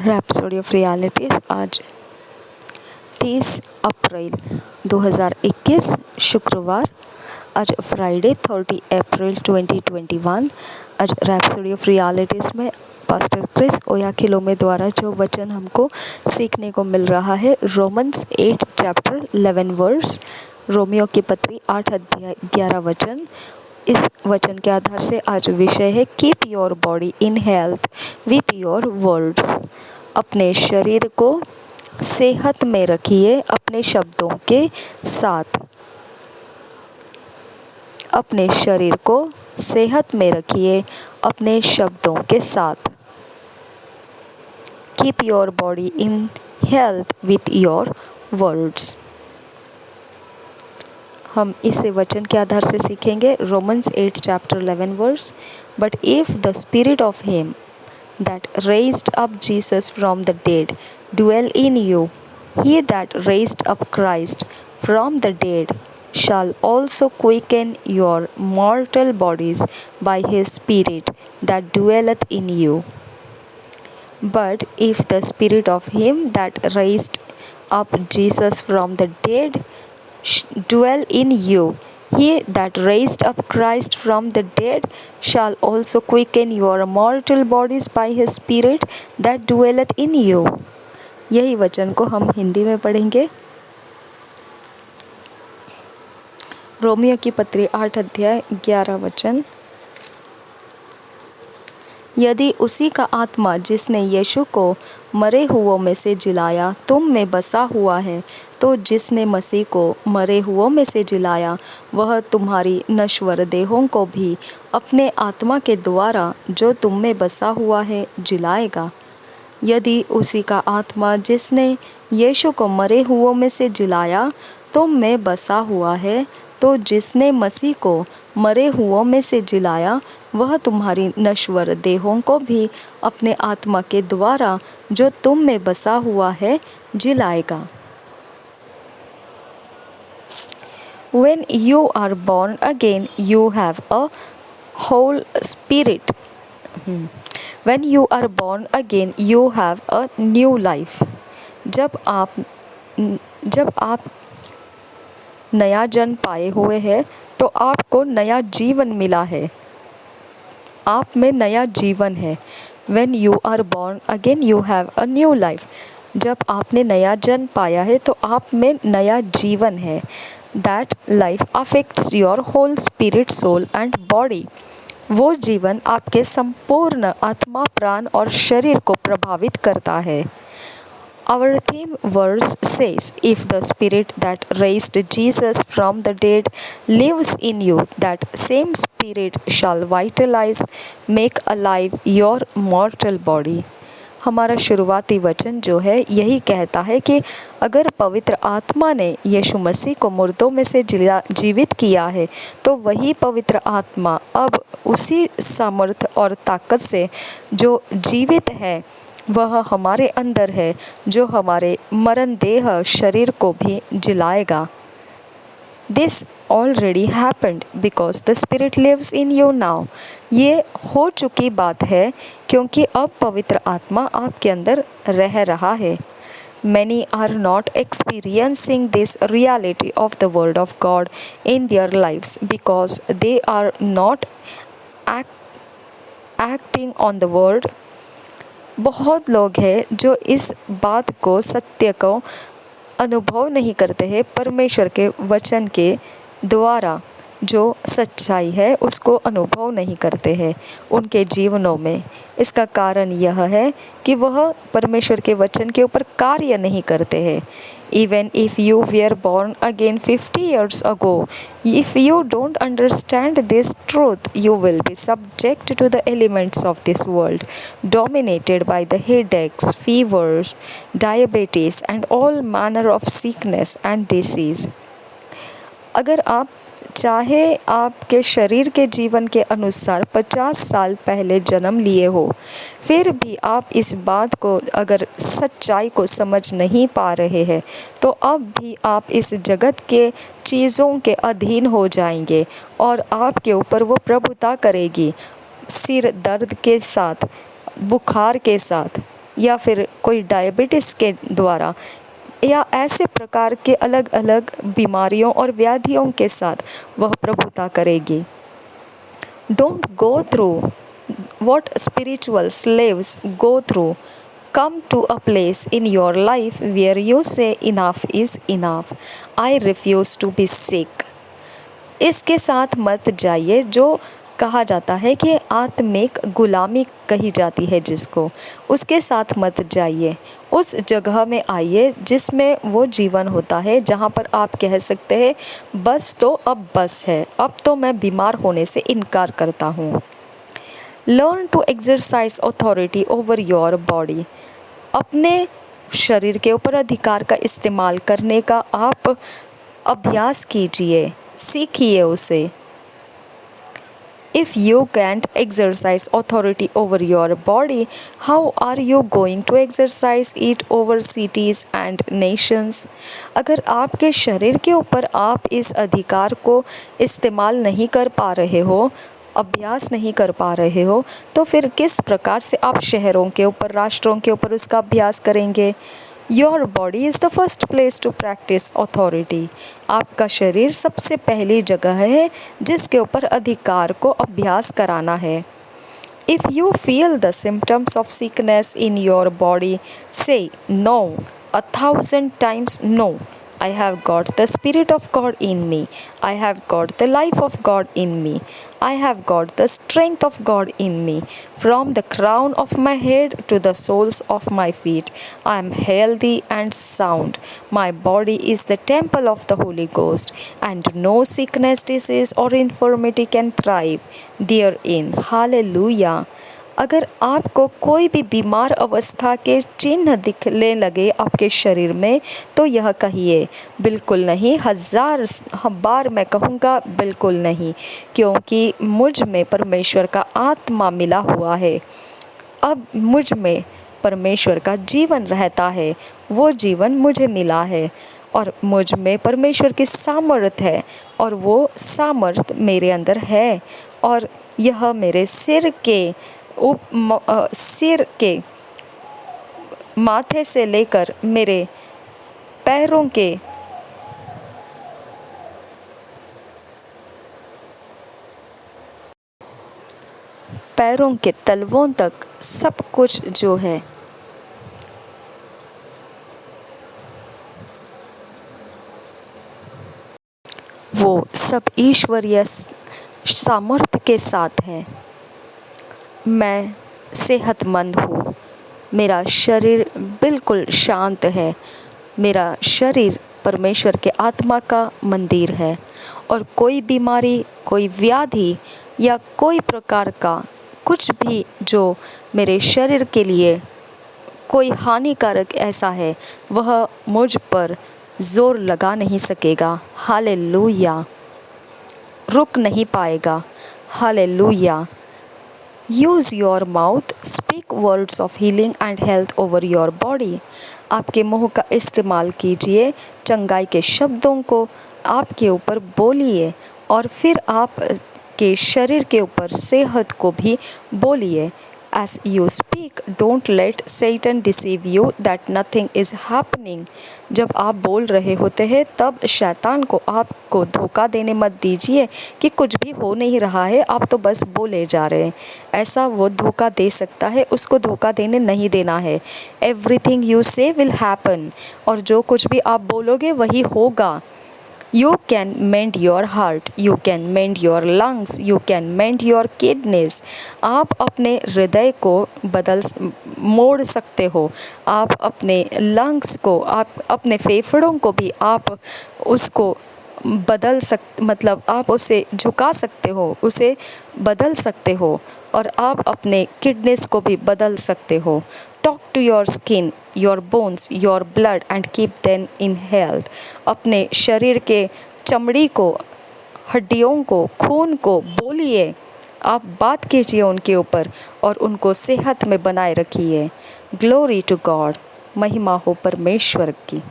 Rhapsody of realities आज 30 अप्रैल 2021 शुक्रवार। आज फ्राइडे 30 अप्रैल 2021। आज रैप्सोडी ऑफ रियलिटीज़ में पास्टर क्रिस ओयाखिलोमे द्वारा जो वचन हमको सीखने को मिल रहा है, रोमन्स 8 चैप्टर 11 वर्स, रोमियो की पत्री 8 अध्याय 11 वचन। इस वचन के आधार से आज विषय है keep your body in health with your words. अपने शरीर को सेहत में रखिए अपने शब्दों के साथ। अपने शरीर को सेहत में रखिए अपने शब्दों के साथ। Keep your body in health with your words. हम इसे वचन के आधार से सीखेंगे Romans 8 chapter 11 verse. But if the spirit of him that raised up Jesus from the dead dwell in you, he that raised up Christ from the dead shall also quicken your mortal bodies by his Spirit that dwelleth in you. But if the spirit of him that raised up Jesus from the dead dwell in you, he that raised up Christ from the dead shall also quicken your mortal bodies by his Spirit that dwelleth in you. यही वचन को हम हिंदी में पढ़ेंगे। Romeo की पत्री 8 अध्याय 11 वचन। यदि उसी का आत्मा जिसने यीशु को मरे हुओं में से जिलाया तुम में बसा हुआ है, तो जिसने मसीह को मरे हुओं में से जिलाया वह तुम्हारी नश्वर देहों को भी अपने आत्मा के द्वारा जो तुम में बसा हुआ है जिलाएगा। यदि उसी का आत्मा जिसने यीशु को मरे हुओं में से जिलाया तुम में बसा हुआ है, तो जिसने मसीह को मरे हुओं में से जिलाया वह तुम्हारी नश्वर देहों को भी अपने आत्मा के द्वारा जो तुम में बसा हुआ है जिलाएगा। When you are born again, you have a whole spirit. When you are born again, you have a new life. जब आप नया जन्म पाए हुए हैं तो आपको नया जीवन मिला है। आप में नया जीवन है। When you are born again, you have a new life. जब आपने नया जन्म पाया है तो आप में नया जीवन है। That life affects your whole spirit, soul and body. वो जीवन आपके संपूर्ण आत्मा, प्राण और शरीर को प्रभावित करता है। Our theme verse says, if the spirit that raised Jesus from the dead lives in you, that same spirit shall vitalize, make alive your mortal body. हमारा शुरुआती वचन जो है यही कहता है कि अगर पवित्र आत्मा ने यीशु मसीह को मुर्दों में से जीवित किया है, तो वही पवित्र आत्मा अब उसी सामर्थ और ताकत से जो जीवित है वह हमारे अंदर है, जो हमारे मरण देह शरीर को भी जिलाएगा। This already happened because the Spirit lives in you now. ये हो चुकी बात है क्योंकि अब पवित्र आत्मा आपके अंदर रह रहा है। Many are not experiencing this reality of the Word of God in their lives because they are not acting on the Word. बहुत लोग हैं जो इस बात को, सत्य को अनुभव नहीं करते हैं। परमेश्वर के वचन के द्वारा जो सच्चाई है उसको अनुभव नहीं करते हैं उनके जीवनों में। इसका कारण यह है कि वह परमेश्वर के वचन के ऊपर कार्य नहीं करते हैं। Even if you were born again 50 years ago, if you don't understand this truth, you will be subject to the elements of this world, dominated by the headaches, fevers, diabetes, and all manner of sickness and disease. अगर आप चाहे आपके शरीर के जीवन के अनुसार 50 साल पहले जन्म लिए हो, फिर भी आप इस बात को, अगर सच्चाई को समझ नहीं पा रहे हैं, तो अब भी आप इस जगत के चीज़ों के अधीन हो जाएंगे और आपके ऊपर वो प्रभुता करेगी। सिर दर्द के साथ, बुखार के साथ, या फिर कोई डायबिटीज़ के द्वारा या ऐसे प्रकार के अलग अलग बीमारियों और व्याधियों के साथ वह प्रभुता करेगी। Don't go through what spiritual slaves go through. Come to a place in your life where you say enough is enough. I refuse to be sick. इसके साथ मत जाइए जो कहा जाता है कि आत्मिक गुलामी कही जाती है जिसको, उसके साथ मत जाइए। उस जगह में आइए जिसमें वो जीवन होता है, जहाँ पर आप कह सकते हैं बस तो अब बस है, अब तो मैं बीमार होने से इनकार करता हूँ। Learn to exercise authority over your body. अपने शरीर के ऊपर अधिकार का इस्तेमाल करने का आप अभ्यास कीजिए, सीखिए उसे। If you can't exercise authority over your body, how are you going to exercise it over cities and nations? अगर आपके शरीर के ऊपर आप इस अधिकार को इस्तेमाल नहीं कर पा रहे हो, अभ्यास नहीं कर पा रहे हो, तो फिर किस प्रकार से आप शहरों के ऊपर, राष्ट्रों के ऊपर उसका अभ्यास करेंगे? Your body is the first place to practise authority. आपका शरीर सबसे पहली जगह है जिसके ऊपर अधिकार को अभ्यास कराना है। If you feel the symptoms of sickness in your body, से no 1000 times no. I have got the Spirit of God in me. I have got the life of God in me. I have got the strength of God in me. From the crown of my head to the soles of my feet, I am healthy and sound. My body is the temple of the Holy Ghost, and no sickness, disease, or infirmity can thrive therein. Hallelujah. अगर आपको कोई भी बीमार अवस्था के चिन्ह दिखने लगे आपके शरीर में, तो यह कहिए बिल्कुल नहीं, 1000 बार मैं कहूँगा बिल्कुल नहीं, क्योंकि मुझ में परमेश्वर का आत्मा मिला हुआ है। अब मुझ में परमेश्वर का जीवन रहता है, वो जीवन मुझे मिला है और मुझ में परमेश्वर की सामर्थ है और वो सामर्थ मेरे अंदर है। और यह मेरे सिर के माथे से लेकर मेरे पैरों के तलवों तक सब कुछ जो है वो सब ईश्वरीय सामर्थ्य के साथ है। मैं सेहतमंद हूँ, मेरा शरीर बिल्कुल शांत है, मेरा शरीर परमेश्वर के आत्मा का मंदिर है और कोई बीमारी, कोई व्याधि या कोई प्रकार का कुछ भी जो मेरे शरीर के लिए कोई हानिकारक ऐसा है, वह मुझ पर ज़ोर लगा नहीं सकेगा। हालेलुया। रुक नहीं पाएगा। Hallelujah. Use your mouth, speak words of healing and health over your body. आपके मुंह का इस्तेमाल कीजिए, चंगाई के शब्दों को आपके ऊपर बोलिए और फिर आप के शरीर के ऊपर सेहत को भी बोलिए। As you speak, don't let Satan deceive you that nothing is happening. जब आप बोल रहे होते हैं तब शैतान को आपको धोखा देने मत दीजिए कि कुछ भी हो नहीं रहा है, आप तो बस बोले जा रहे हैं। ऐसा वो धोखा दे सकता है, उसको धोखा देने नहीं देना है। Everything you say will happen, और जो कुछ भी आप बोलोगे वही होगा। You can mend your heart, you can mend your lungs, you can mend your kidneys. आप अपने हृदय को मोड़ सकते हो, आप अपने लंग्स को, आप अपने फेफड़ों को भी आप उसको आप उसे झुका सकते हो, उसे बदल सकते हो और आप अपने किडनीज को भी बदल सकते हो। Talk to your skin, your bones, your blood and keep them in health. अपने शरीर के चमड़ी को, हड्डियों को, खून को बोलिए, आप बात कीजिए उनके ऊपर और उनको सेहत में बनाए रखिए। Glory to God. महिमा हो परमेश्वर की।